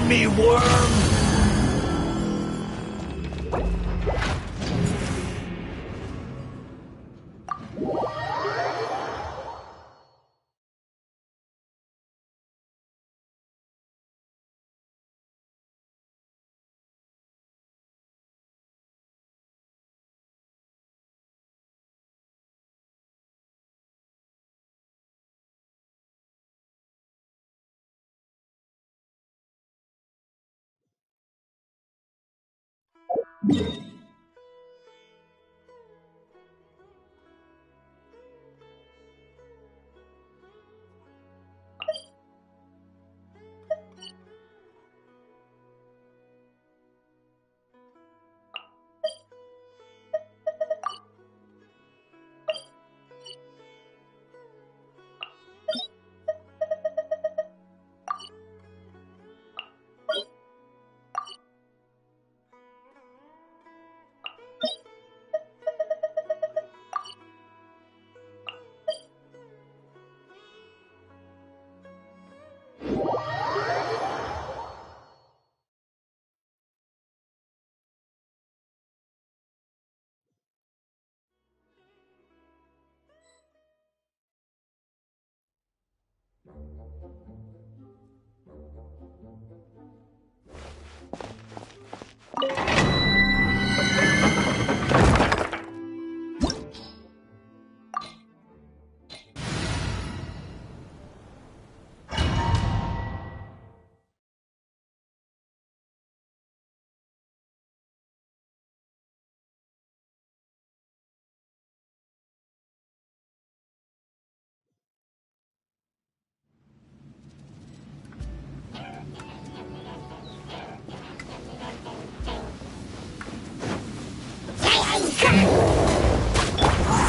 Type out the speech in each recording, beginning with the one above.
me, worm!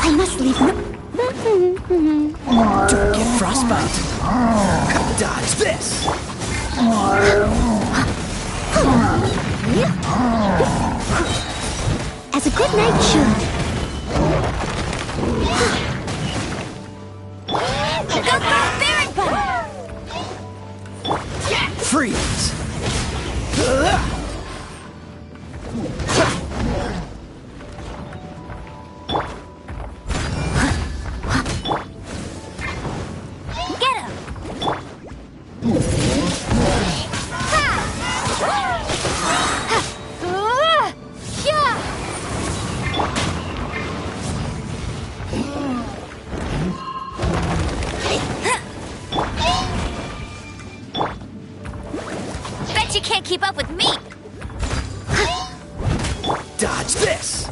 I must leave no... Don't get frostbite. Dodge this. As a good knight should. Go, Baron Bunny! Freeze. Bet you can't keep up with me! Dodge this.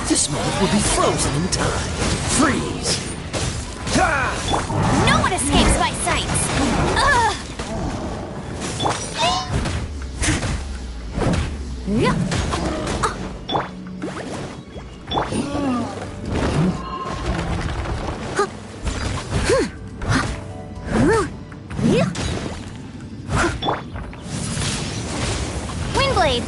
This moment will be frozen in time. Freeze. No one escapes my sights! Windblade!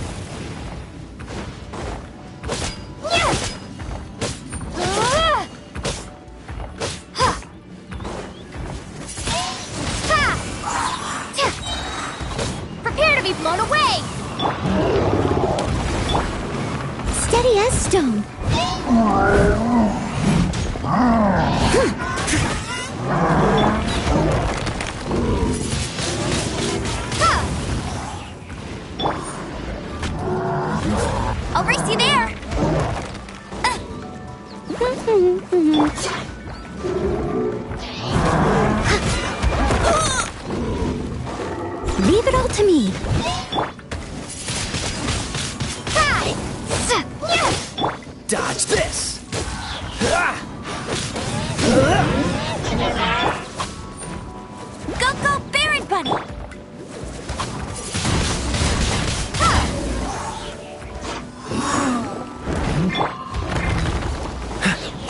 Prepare to be blown away! Steady as stone. I'll race you there! Leave it all to me. Dodge this. Go, Baron Bunny!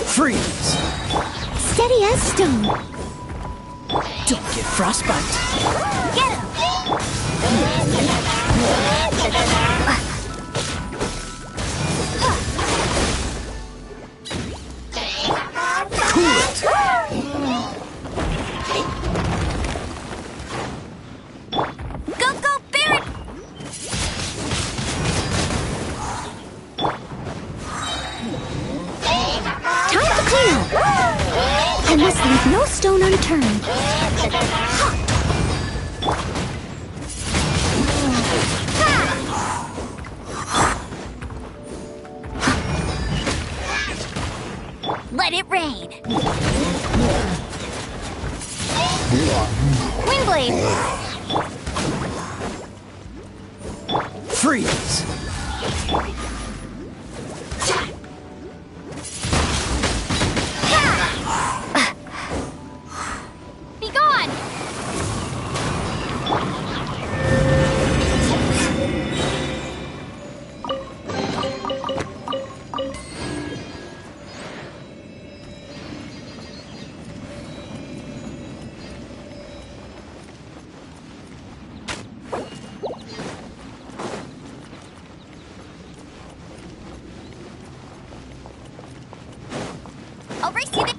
Freeze. Steady as stone. Don't get frostbite. Get him! Cool it. Go, Baron! Time to clean up! I must leave no stone unturned. Let it rain! Windblade! Freeze. Be gone! I'll race you there.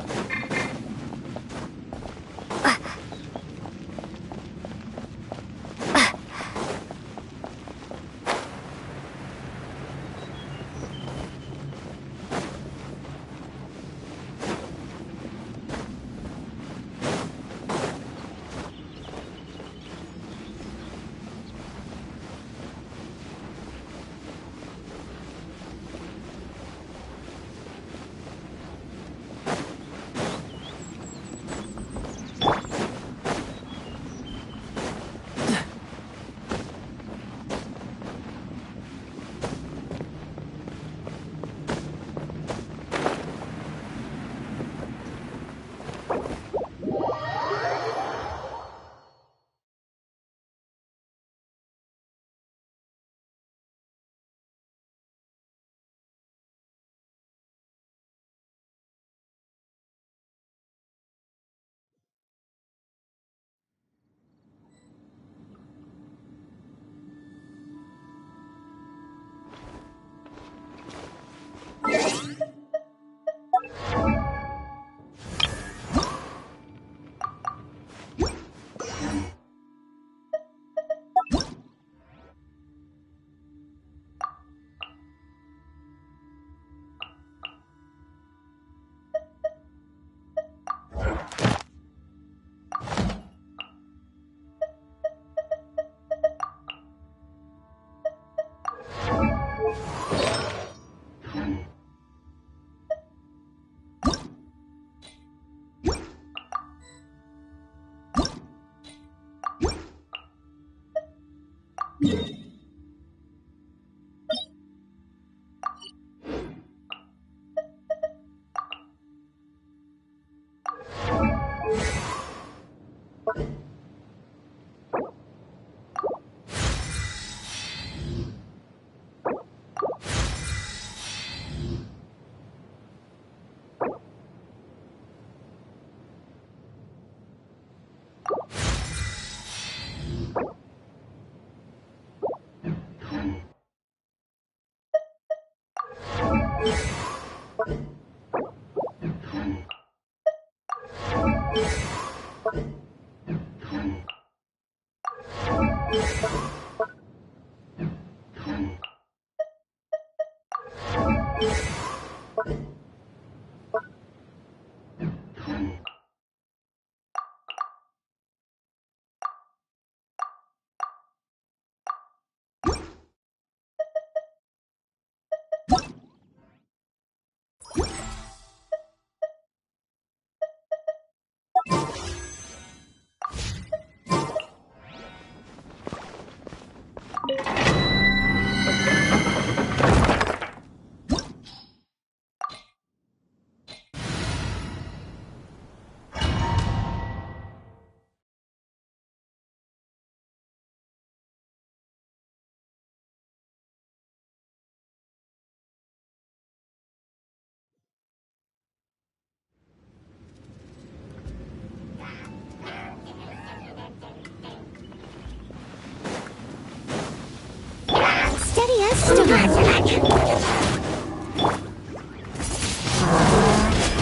Steady as stone.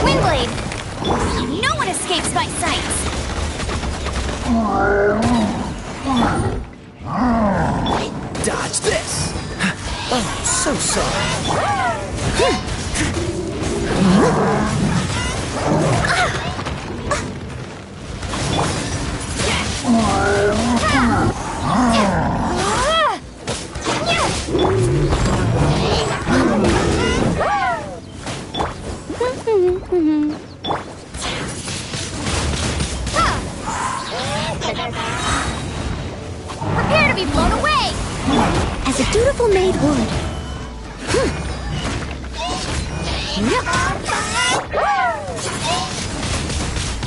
Windblade! No one escapes my sights! Dodge this! Oh, so sorry. Prepare to be blown away! As a dutiful maid would.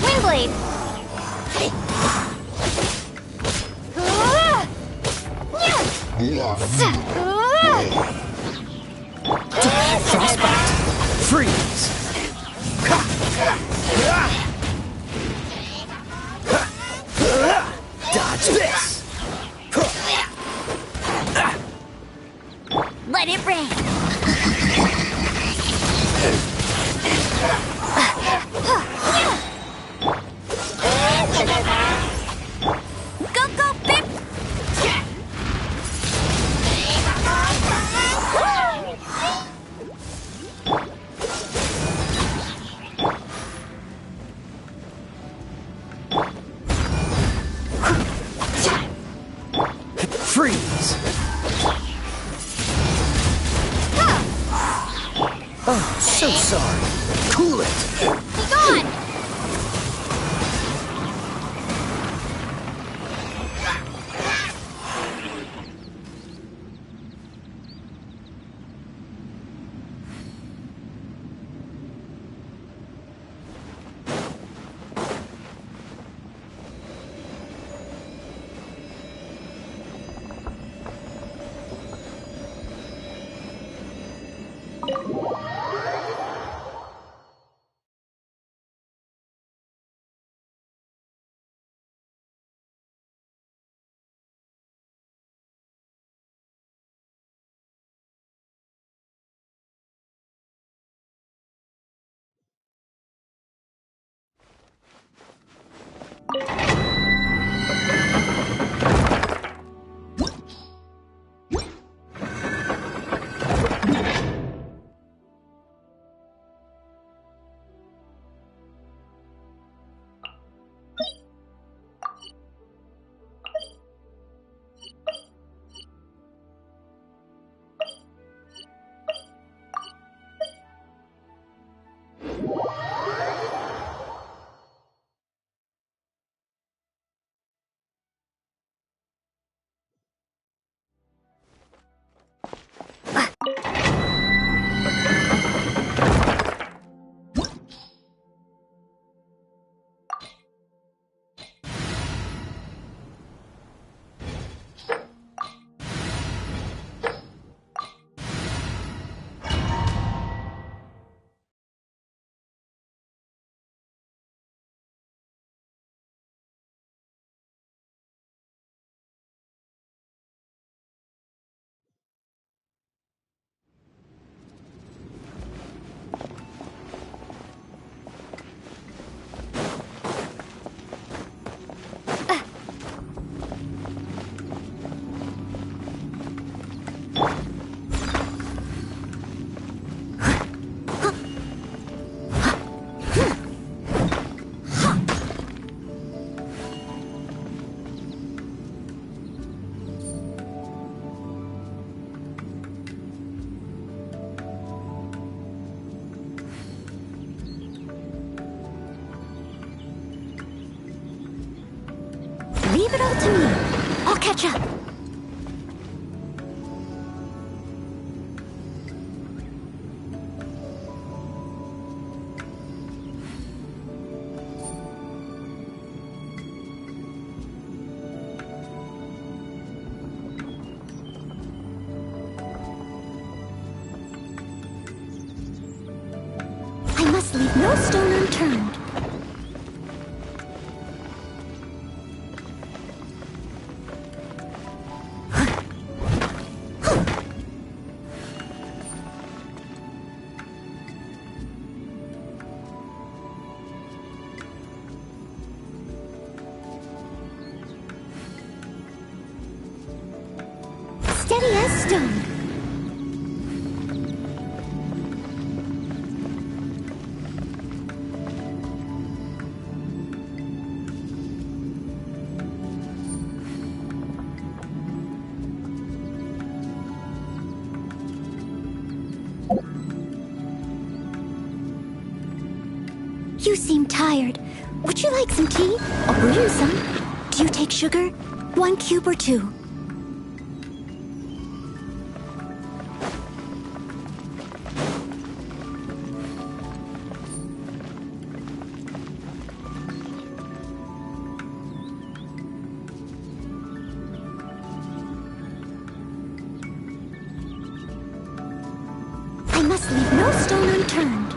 Windblade! Frostbite! Freeze! Dodge this! Let it rain! Go, go, Pip! Freeze! Oh, so sorry. Cool it! Be gone! Leave it all to me. I'll catch up. I must leave no stone unturned. Steady as stone. You seem tired. Would you like some tea? I'll brew you some. Do you take sugar? 1 cube or 2? I must leave no stone unturned.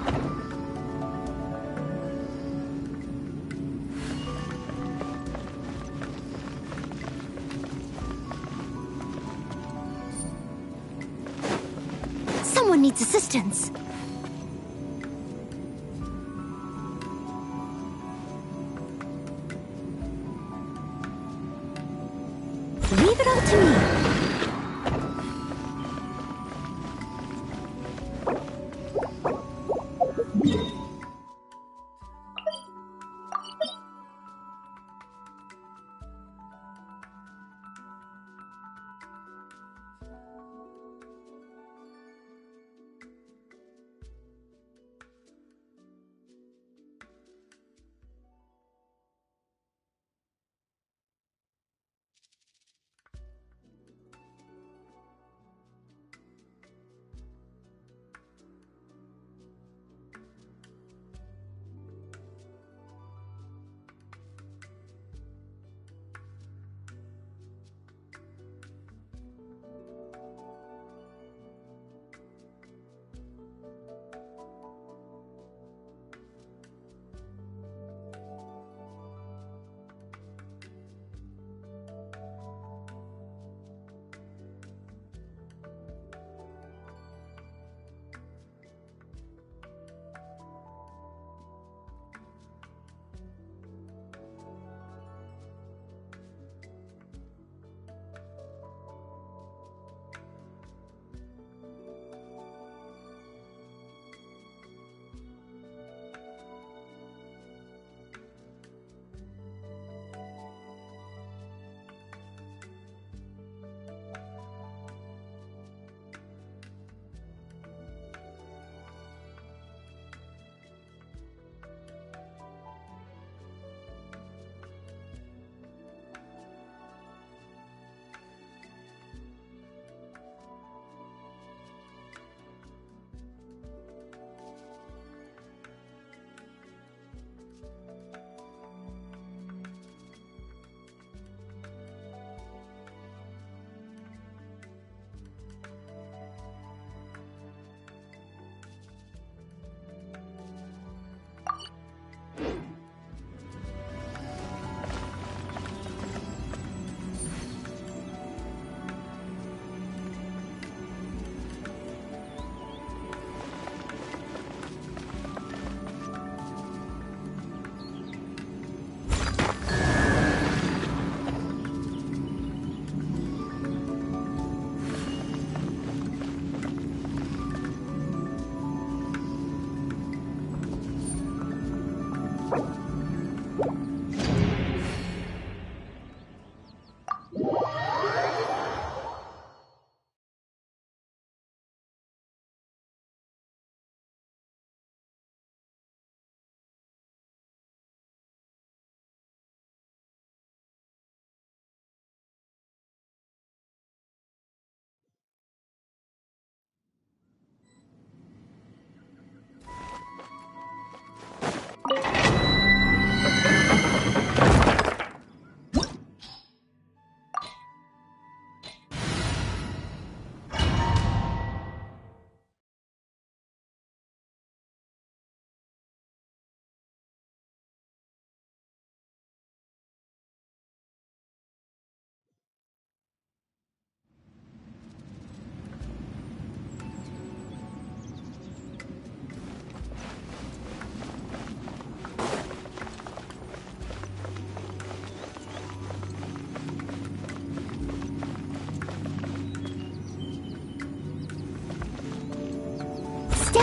Someone needs assistance. Leave it all to me.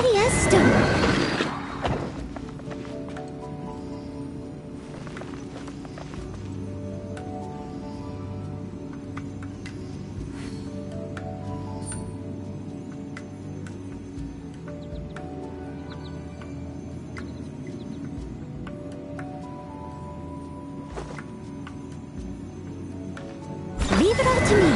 Steady as stone. Leave it all to me.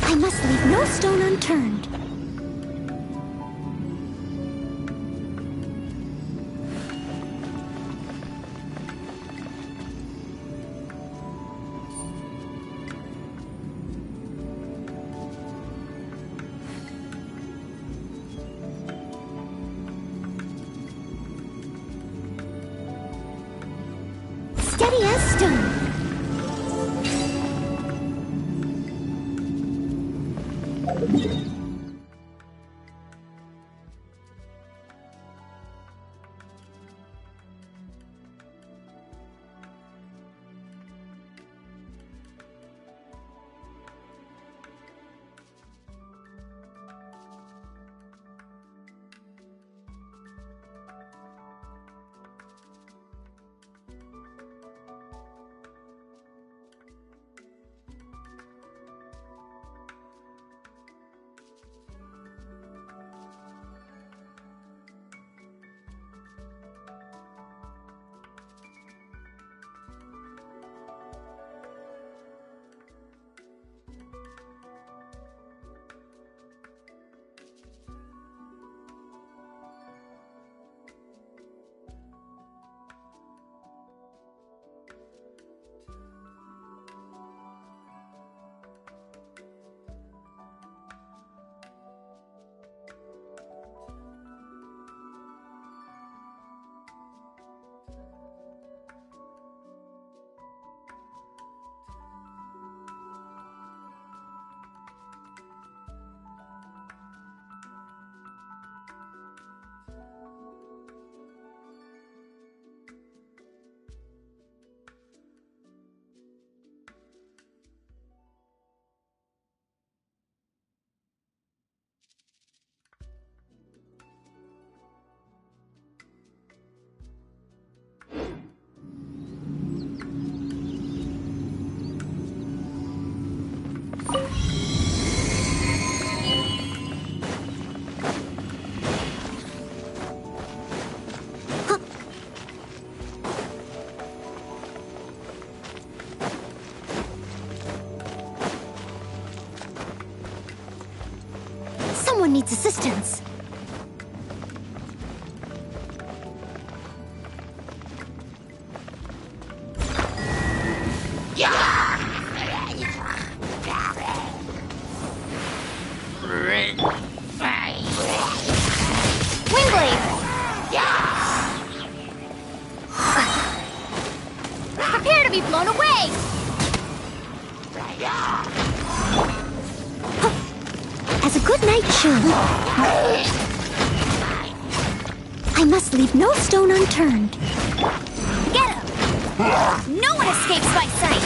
I must leave no stone unturned. Steady as stone. Someone needs assistance. Windblade! Prepare to be blown away! As a good knight should. I must leave no stone unturned. Get him! No one escapes my sight!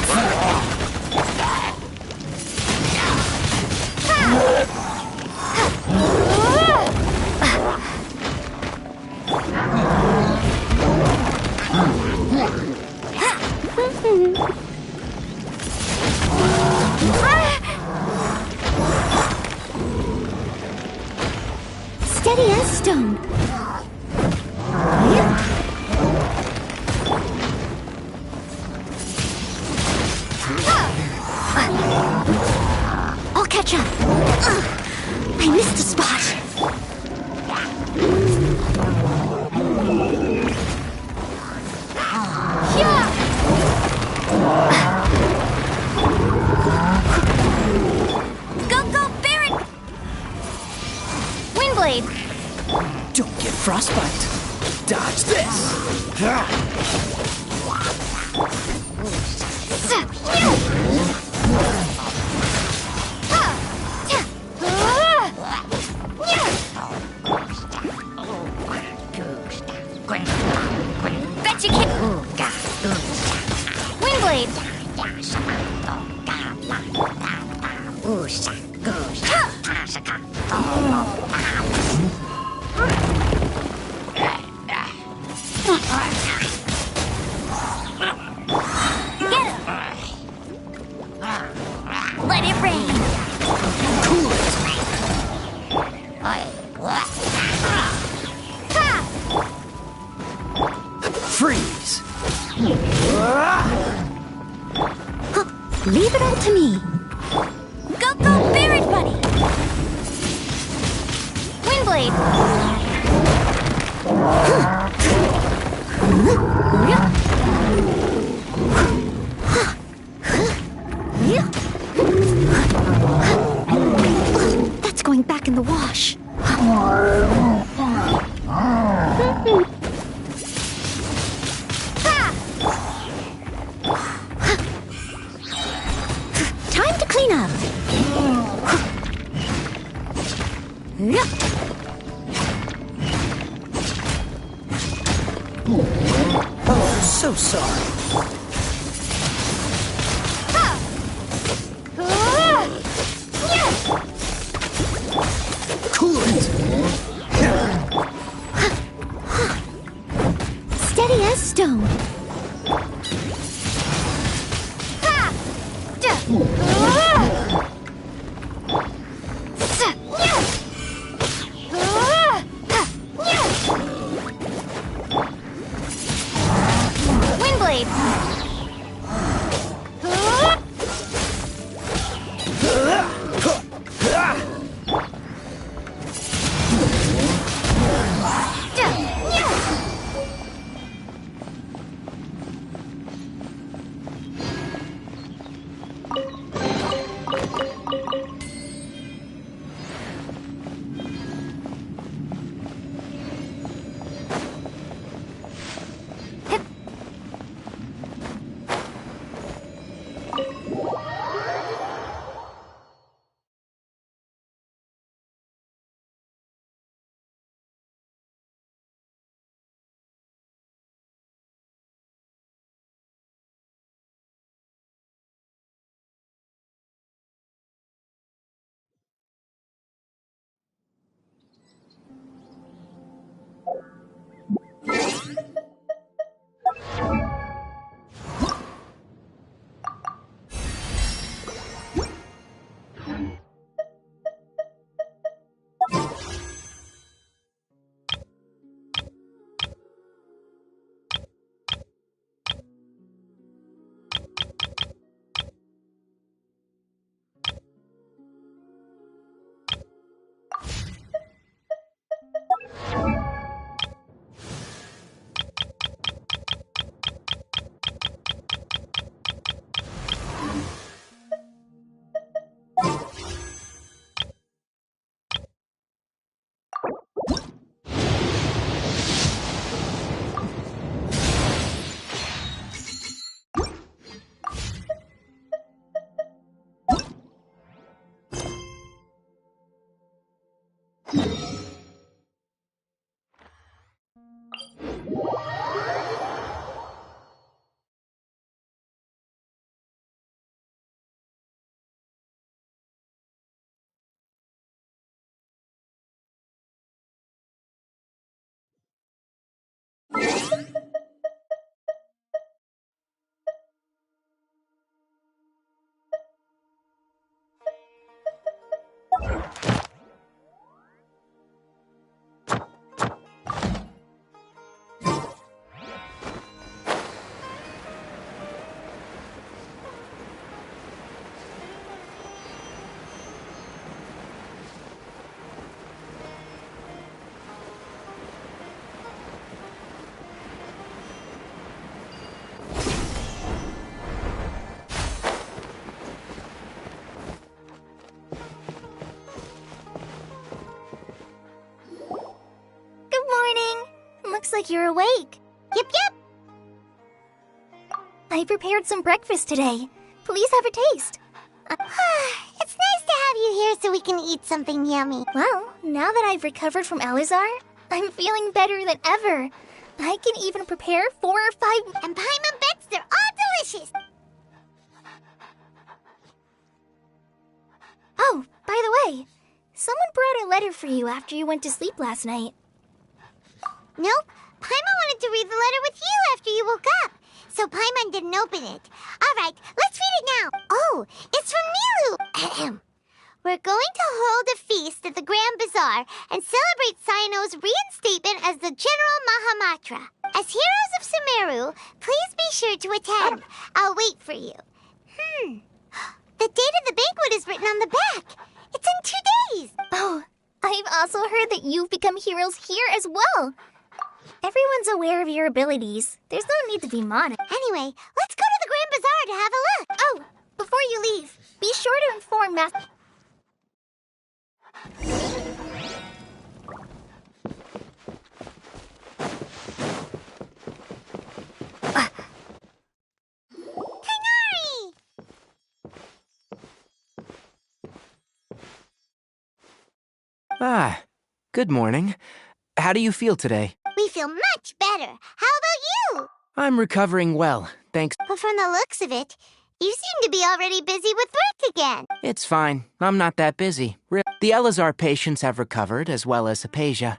Steady as stone. I'll catch up. I missed a spot. Go, Barret! Windblade! Don't get frostbite. Dodge this. Bet you can't. Windblade. Get him. Let it rain. Cool it! Freeze! Leave it all to me. Go, go, Barret Buddy! Windblade! That's going back in the wash. Time to clean up. Oh, so sorry. Cool it! Steady as stone. Windblade. Looks like you're awake. Yep, yep. I prepared some breakfast today. Please have a taste. It's nice to have you here so we can eat something yummy. Well, now that I've recovered from Alizar, I'm feeling better than ever. I can even prepare 4 or 5... And Paimon bets they're all delicious. Oh, by the way, someone brought a letter for you after you went to sleep last night. Nope. Paimon wanted to read the letter with you after you woke up. So Paimon didn't open it. Alright, let's read it now. Oh, it's from Nilu. We're going to hold a feast at the Grand Bazaar and celebrate Cyano's reinstatement as the General Mahamatra. As heroes of Sumeru, please be sure to attend. I'll wait for you. The date of the banquet is written on the back. It's in 2 days. Oh, I've also heard that you've become heroes here as well. Everyone's aware of your abilities. There's no need to be modest. Anyway, let's go to the Grand Bazaar to have a look. Oh, before you leave, be sure to inform Master... Kanari! Ah, good morning. How do you feel today? We feel much better. How about you? I'm recovering well, thanks. But from the looks of it, you seem to be already busy with work again. It's fine. I'm not that busy. The Elazar patients have recovered, as well as Hypatia.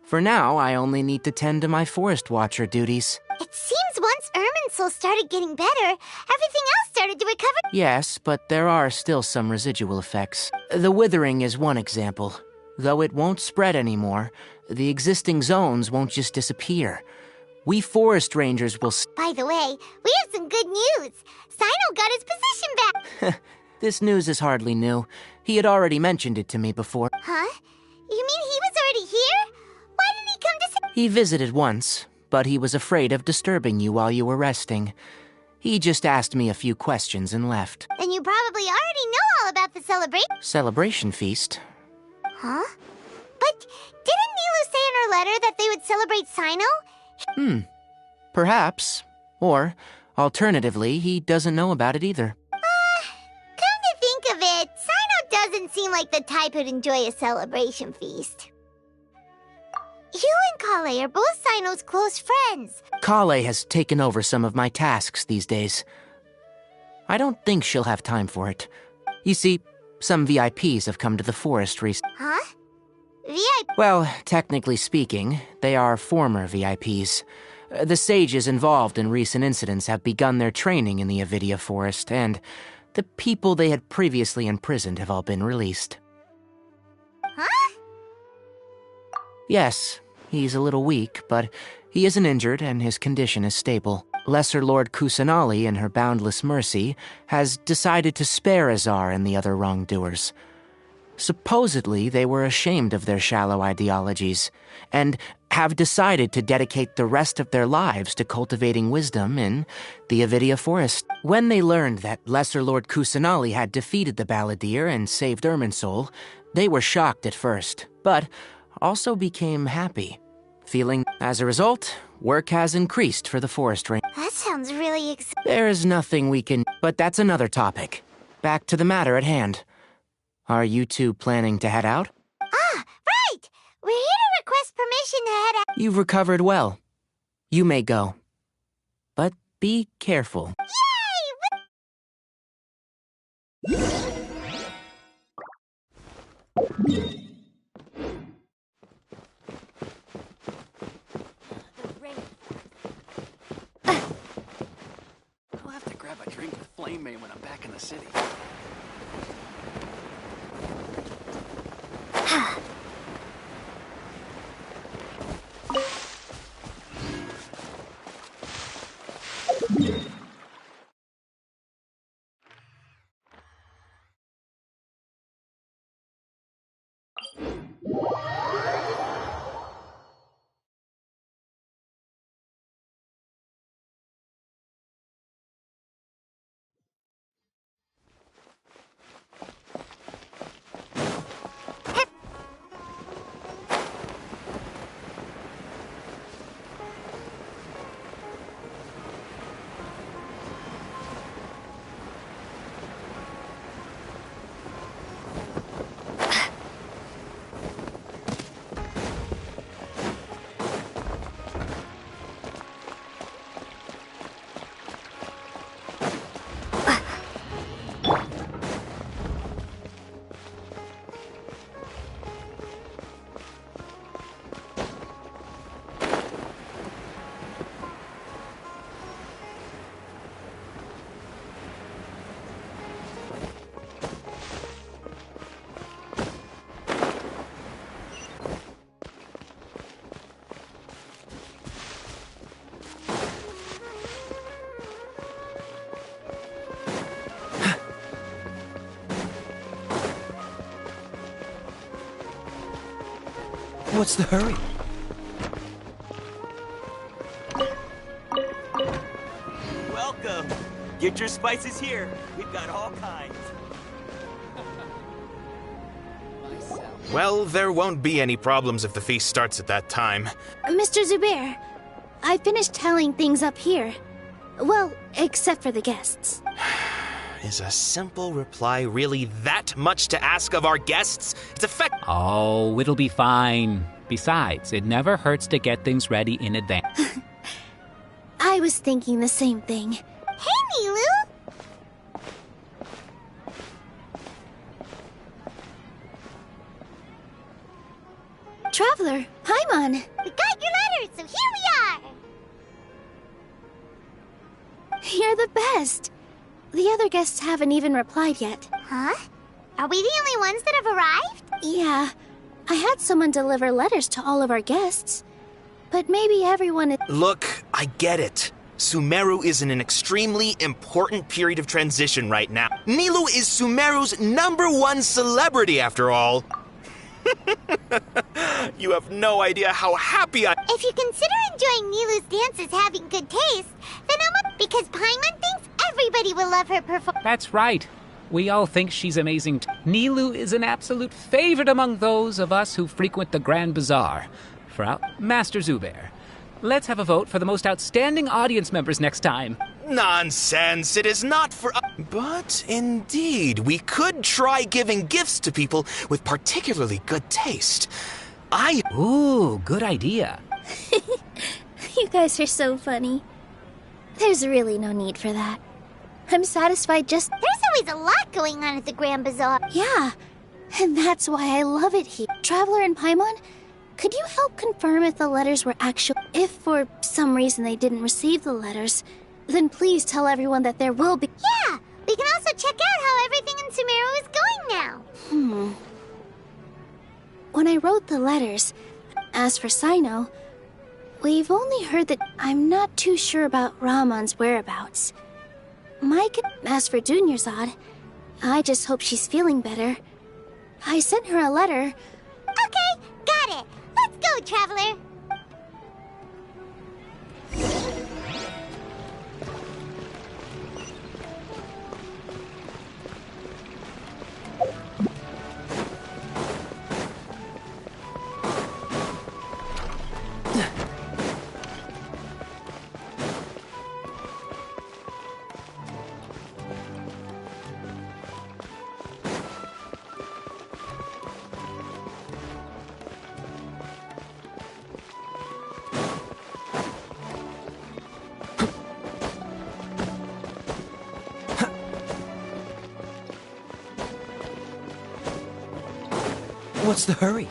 For now, I only need to tend to my forest watcher duties. It seems once Irminsul started getting better, everything else started to recover. Yes, but there are still some residual effects. The withering is one example. Though it won't spread anymore, the existing zones won't just disappear. We forest rangers will... By the way, we have some good news. Cyno got his position back. This news is hardly new. He had already mentioned it to me before. Huh? You mean he was already here? Why didn't he come to He visited once, but he was afraid of disturbing you while you were resting. He just asked me a few questions and left. Then you probably already know all about the celebration. Celebration feast? Huh? But didn't Nilu say in her letter that they would celebrate Cyno? Perhaps. Or, alternatively, he doesn't know about it either. Come to think of it, Cyno doesn't seem like the type who'd enjoy a celebration feast. You and Kale are both Cyno's close friends. Kale has taken over some of my tasks these days. I don't think she'll have time for it. You see, some VIPs have come to the forest recently. Huh? VIP? Well, technically speaking, they are former VIPs. The sages involved in recent incidents have begun their training in the Avidia Forest, and the people they had previously imprisoned have all been released. Huh? Yes, he's a little weak, but he isn't injured and his condition is stable. Lesser Lord Kusanali, in her boundless mercy, has decided to spare Azar and the other wrongdoers. Supposedly, they were ashamed of their shallow ideologies, and have decided to dedicate the rest of their lives to cultivating wisdom in the Avidia Forest. When they learned that Lesser Lord Kusanali had defeated the Balladeer and saved Irminsul, they were shocked at first, but also became happy, feeling, as a result, work has increased for the forest ranger. That sounds really There's nothing we can... But that's another topic. Back to the matter at hand. Are you two planning to head out? Ah, right! We're here to request permission to head out. You've recovered well. You may go. But be careful. I'll have to grab a drink with Flame Mane when I'm back in the city. What's the hurry? Welcome. Get your spices here. We've got all kinds. Well, there won't be any problems if the feast starts at that time. Mr. Zubair, I finished tallying things up here. Well, except for the guests. Is a simple reply really that much to ask of our guests? It's Oh, it'll be fine. Besides, it never hurts to get things ready in advance. I was thinking the same thing. Hey, Nilu! Traveler, Paimon! We got your letters, so here we are! You're the best. The other guests haven't even replied yet. Huh? Are we the only ones that have arrived? Yeah, I had someone deliver letters to all of our guests. But maybe everyone... Look, I get it. Sumeru is in an extremely important period of transition right now. Nilou is Sumeru's #1 celebrity, after all. You have no idea how happy I... If you consider enjoying Nilu's dances having good taste, then because Paimon thinks everybody will love her performance. That's right. We all think she's amazing. Nilou is an absolute favorite among those of us who frequent the Grand Bazaar. Master Zubair, let's have a vote for the most outstanding audience members next time. Nonsense, it is not for... But indeed, we could try giving gifts to people with particularly good taste. Ooh, good idea. You guys are so funny. There's really no need for that. I'm satisfied just... There's always a lot going on at the Grand Bazaar. Yeah, and that's why I love it here. Traveler and Paimon, could you help confirm if the letters were actual... If for some reason they didn't receive the letters, then please tell everyone that there will be... Yeah, we can also check out how everything in Sumeru is going now. When I wrote the letters, as for Sino, we've only heard that I'm not too sure about Ramon's whereabouts. As for Dunyarzad, I just hope she's feeling better. I sent her a letter. Okay, got it. Let's go, Traveler. What's the hurry?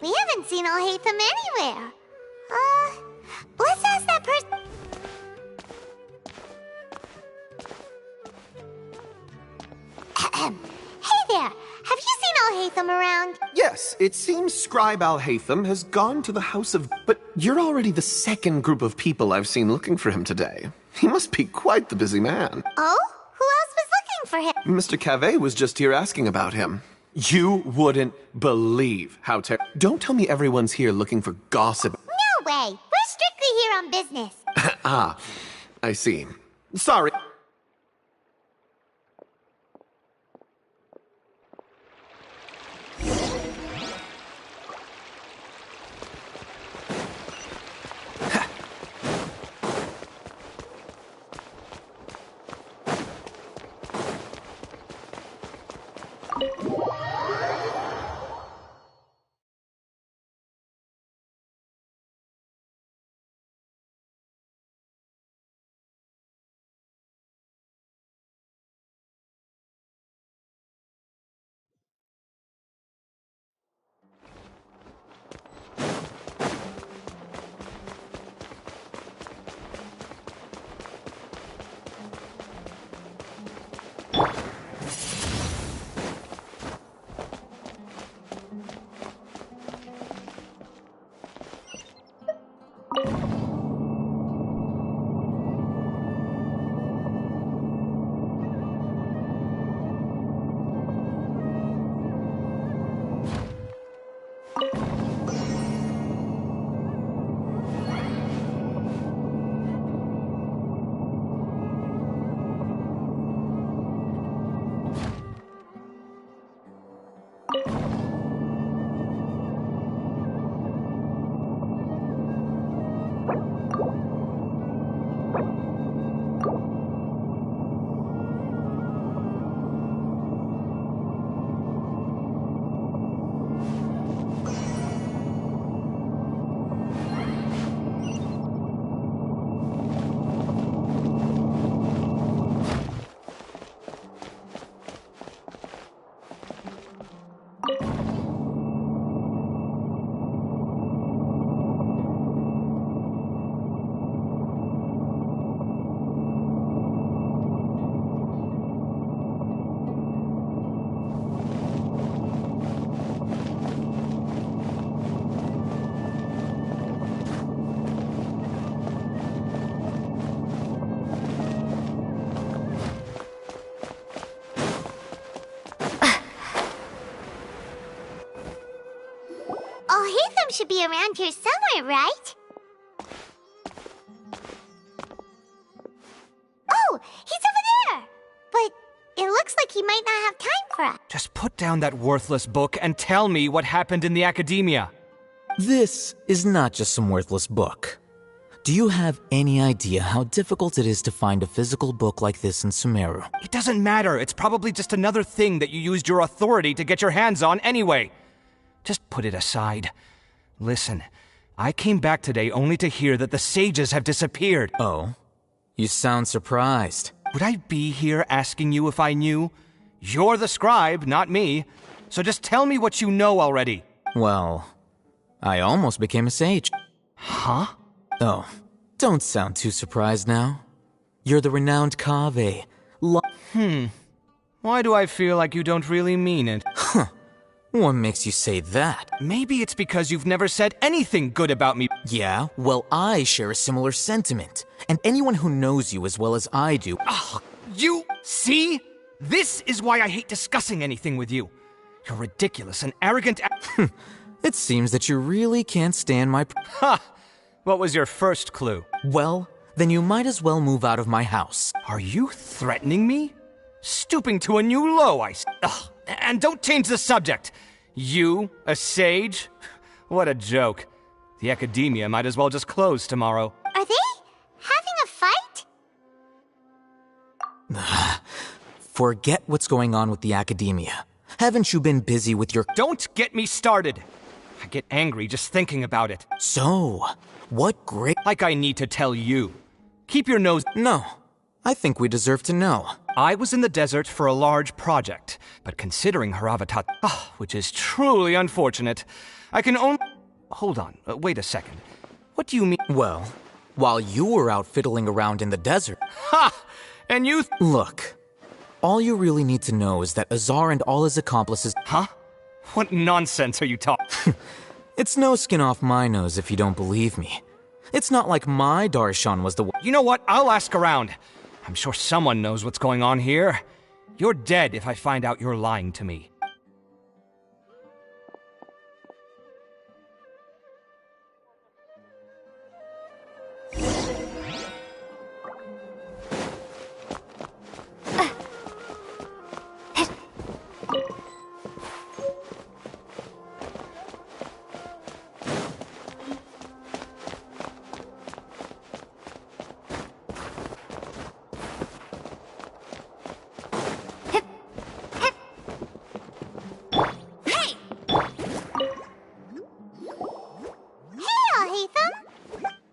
We haven't seen Alhaitham anywhere. Let's ask that person. Hey there, have you seen Alhaitham around? Yes, it seems Scribe Al-Haytham has gone to the House of... But you're already the second group of people I've seen looking for him today. He must be quite the busy man. Oh? Who else was looking for him? Mr. Cave was just here asking about him. You wouldn't believe how Don't tell me everyone's here looking for gossip. No way. We're strictly here on business. Ah, I see. Sorry. Alhaitham should be around here somewhere, right? Oh, he's over there! But it looks like he might not have time for us. Just put down that worthless book and tell me what happened in the academia. This is not just some worthless book. Do you have any idea how difficult it is to find a physical book like this in Sumeru? It doesn't matter. It's probably just another thing that you used your authority to get your hands on anyway. Just put it aside. Listen, I came back today only to hear that the sages have disappeared. Oh? You sound surprised. Would I be here asking you if I knew? You're the scribe, not me. So just tell me what you know already. Well, I almost became a sage. Huh? Oh, don't sound too surprised now. You're the renowned Kaveh. Why do I feel like you don't really mean it? Huh. What makes you say that? Maybe it's because you've never said anything good about me. Yeah, well, I share a similar sentiment. And anyone who knows you as well as I do... Ugh, you... See? This is why I hate discussing anything with you. You're ridiculous and arrogant. It seems that you really can't stand my... Ha! What was your first clue? Well, then you might as well move out of my house. Are you threatening me? Stooping to a new low, Ugh. And don't change the subject. You, a sage? What a joke. The academia might as well just close tomorrow. Are they having a fight? Forget what's going on with the academia. Haven't you been busy with your... Don't get me started. I get angry just thinking about it. So, what great... Like I need to tell you. Keep your nose... No, I think we deserve to know. I was in the desert for a large project, but considering her avatar, which is truly unfortunate, I can only... Hold on, wait a second. What do you mean? Well, while you were out fiddling around in the desert... Ha! And you... Look, all you really need to know is that Azar and all his accomplices... Huh? What nonsense are you talking? It's no skin off my nose if you don't believe me. It's not like my Darshan was the one... You know what? I'll ask around. I'm sure someone knows what's going on here. You're dead if I find out you're lying to me.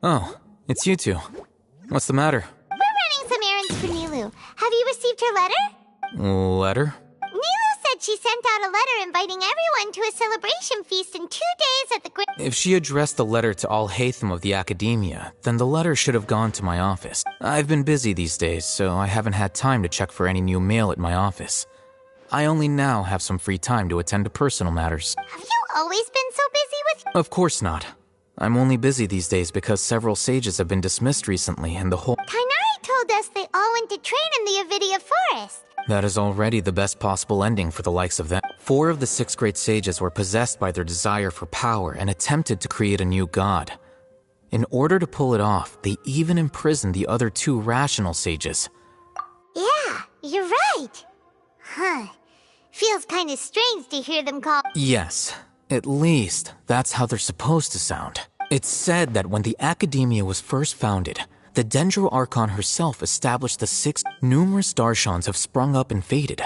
Oh, it's you two. What's the matter? We're running some errands for Nilu. Have you received her letter? Letter? Nilu said she sent out a letter inviting everyone to a celebration feast in 2 days at the Great... If she addressed the letter to Alhaitham of the Academia, then the letter should have gone to my office. I've been busy these days, so I haven't had time to check for any new mail at my office. I only now have some free time to attend to personal matters. Have you always been so busy with... Of course not. I'm only busy these days because several sages have been dismissed recently and the whole... Kainari told us they all went to train in the Avidia Forest. That is already the best possible ending for the likes of them. 4 of the 6 great sages were possessed by their desire for power and attempted to create a new god. In order to pull it off, they even imprisoned the other 2 rational sages. Yeah, you're right. Huh. Feels kind of strange to hear them call... Yes, at least that's how they're supposed to sound. It's said that when the Academia was first founded, the Dendro Archon herself established the 6 numerous Darshans have sprung up and faded.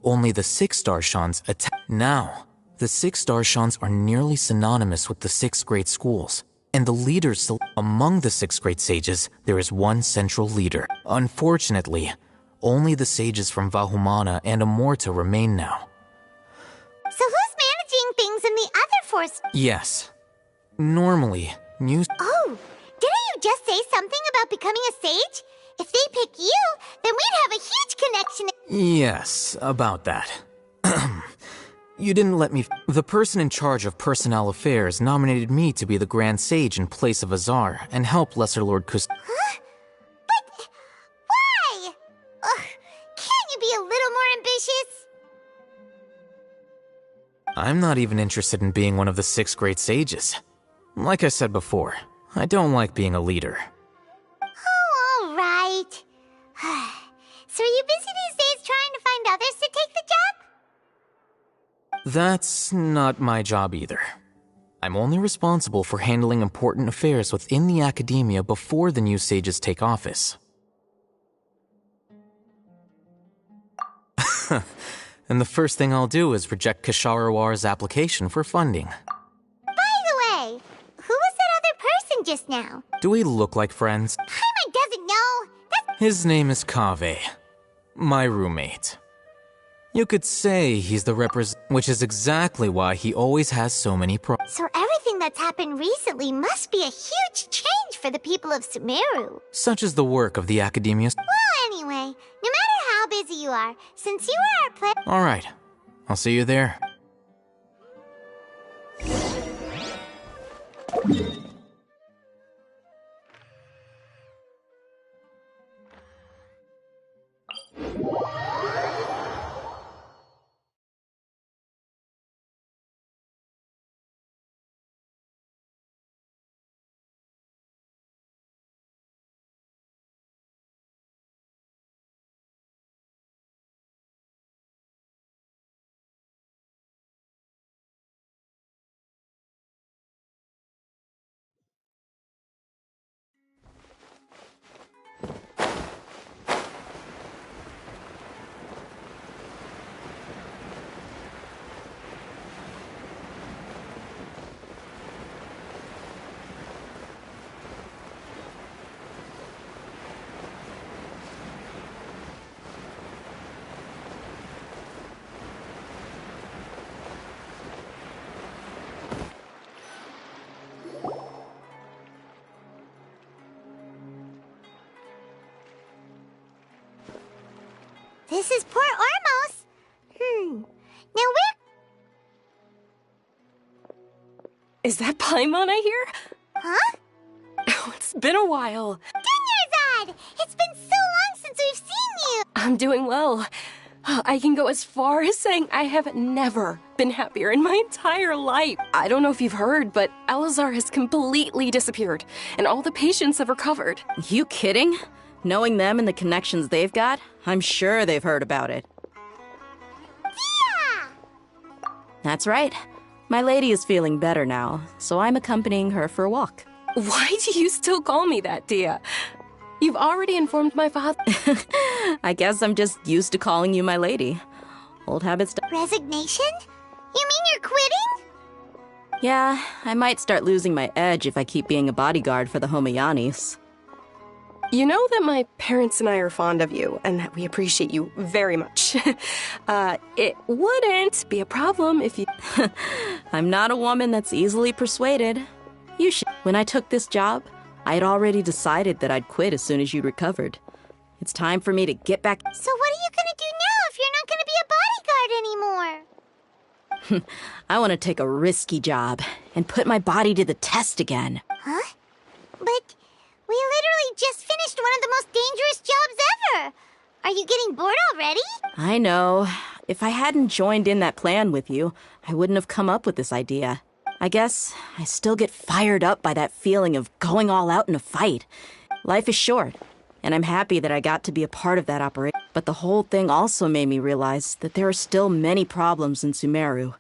Only the 6 Darshans Now, the 6 Darshans are nearly synonymous with the 6 great schools, and the leaders among the 6 great sages, there is one central leader. Unfortunately, only the sages from Vahumana and Amorta remain now. So who's managing things in the other 4... Yes. Normally, new... Oh, didn't you just say something about becoming a sage? If they pick you, then we'd have a huge connection. Yes, about that. You didn't let me... The person in charge of personnel affairs nominated me to be the Grand Sage in place of Azar and help Lesser Lord Huh? But... why? Ugh, can't you be a little more ambitious? I'm not even interested in being one of the 6 great sages. Like I said before, I don't like being a leader. Oh, all right. So are you busy these days trying to find others to take the job? That's not my job either. I'm only responsible for handling important affairs within the academia before the new sages take office. And the first thing I'll do is reject Kasharawar's application for funding. By the way, who was that other person just now? Do we look like friends? Paimon doesn't know. His name is Kaveh, my roommate. You could say he's the which is exactly why he always has so many So everything that's happened recently must be a huge change for the people of Sumeru. Such is the work of the academia. Well, anyway, no matter how busy you are, since you are our player... Alright, I'll see you there. This is Port Ormos. Now where... Is that Paimon I hear? Huh? Oh, it's been a while. Dunyarzad! It's been so long since we've seen you! I'm doing well. I can go as far as saying I have never been happier in my entire life. I don't know if you've heard, but Elazar has completely disappeared, and all the patients have recovered. You kidding? Knowing them and the connections they've got, I'm sure they've heard about it. Yeah! That's right. My lady is feeling better now, so I'm accompanying her for a walk. Why do you still call me that, Dia? You've already informed my father. I guess I'm just used to calling you my lady. Old habits. Resignation? You mean you're quitting? Yeah, I might start losing my edge if I keep being a bodyguard for the Homayanis. You know that my parents and I are fond of you, and that we appreciate you very much. It wouldn't be a problem if you... I'm not a woman that's easily persuaded. You should. When I took this job, I had already decided that I'd quit as soon as you'd recovered. It's time for me to get back. So what are you gonna do now if you're not gonna be a bodyguard anymore? I want to take a risky job and put my body to the test again. Huh? But we literally just finished one of the most dangerous jobs ever. Are you getting bored already? I know. If I hadn't joined in that plan with you, I wouldn't have come up with this idea. I guess I still get fired up by that feeling of going all out in a fight. Life is short, and I'm happy that I got to be a part of that operation. But the whole thing also made me realize that there are still many problems in Sumeru.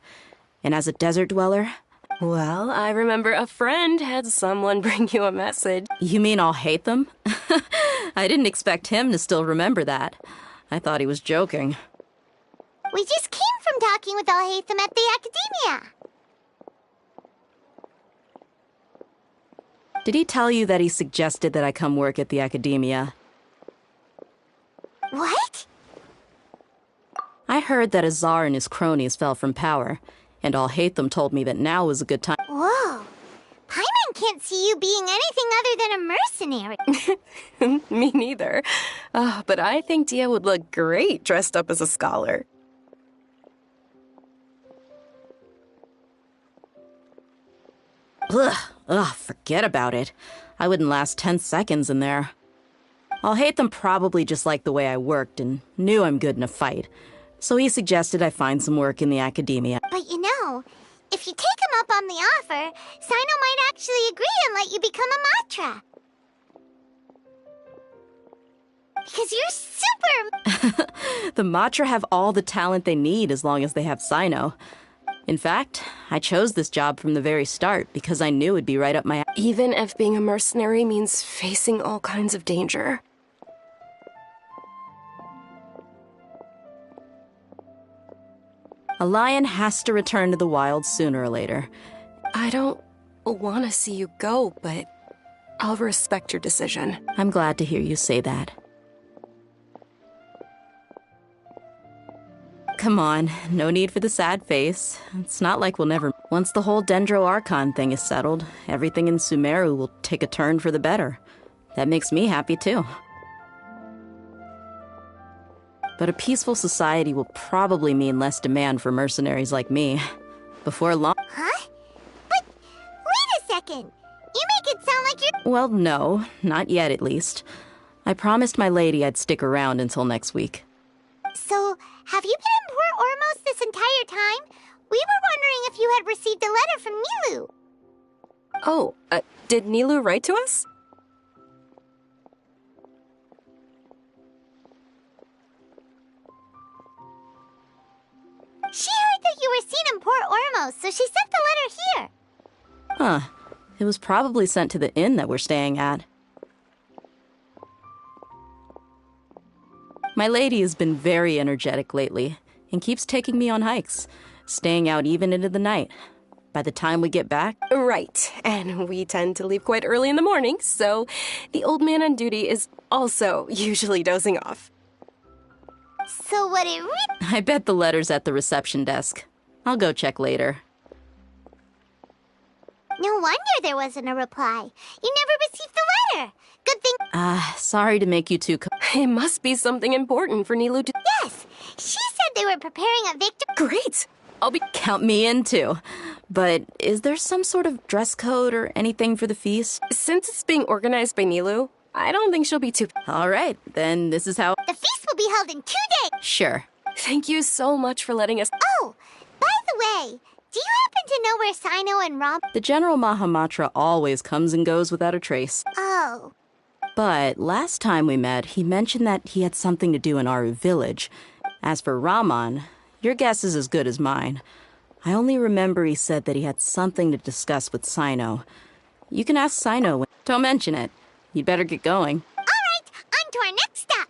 And as a desert dweller... Well, I remember a friend had someone bring you a message. You mean I'll hate them? I didn't expect him to still remember that. I thought he was joking. We just came from talking with Alhaitham at the Academia. Did he tell you that he suggested that I come work at the Academia? What? I heard that Azar and his cronies fell from power, and Alhaitham told me that now was a good time. Whoa. Paimon can't see you being anything other than a mercenary. Me neither. But I think Dia would look great dressed up as a scholar. Ugh, forget about it. I wouldn't last 10 seconds in there. Alhaitham probably just liked the way I worked and knew I'm good in a fight. So he suggested I find some work in the academia. But you know, if you take him up on the offer, Sino might actually agree and let you become a Matra. Because you're super... The Matra have all the talent they need as long as they have Sino. In fact, I chose this job from the very start because I knew it'd be right up my... Even if being a mercenary means facing all kinds of danger. A lion has to return to the wild sooner or later. I don't want to see you go, but I'll respect your decision. I'm glad to hear you say that. Come on, no need for the sad face. It's not like we'll never... Once the whole Dendro Archon thing is settled, everything in Sumeru will take a turn for the better. That makes me happy too. But a peaceful society will probably mean less demand for mercenaries like me. Before long... Huh? But wait a second. You make it sound like you're... Well, no, not yet at least. I promised my lady I'd stick around until next week. So, have you been in Port Ormos this entire time? We were wondering if you had received a letter from Nilu. Oh, did Nilu write to us? She heard that you were seen in Port Ormos, so she sent the letter here. Huh. It was probably sent to the inn that we're staying at. My lady has been very energetic lately and keeps taking me on hikes, staying out even into the night. By the time we get back... Right, and we tend to leave quite early in the morning, so the old man on duty is also usually dozing off. So what it I bet the letter's at the reception desk. I'll go check later. No wonder there wasn't a reply. You never received the letter. Good thing... Sorry to make you two... It must be something important for Nilu to... Yes! She said they were preparing a victory... Great! I'll be... Count me in, too. But is there some sort of dress code or anything for the feast? Since it's being organized by Nilu, I don't think she'll be too... All right, then this is how... The feast will be held in 2 days! Sure. Thank you so much for letting us... Oh, by the way, do you happen to know where Sino and Rom... The General Mahamatra always comes and goes without a trace. Oh. But last time we met, he mentioned that he had something to do in Aru village. As for Raman, your guess is as good as mine. I only remember he said that he had something to discuss with Sino. You can ask Sino when... Don't mention it. You'd better get going. All right, on to our next stop.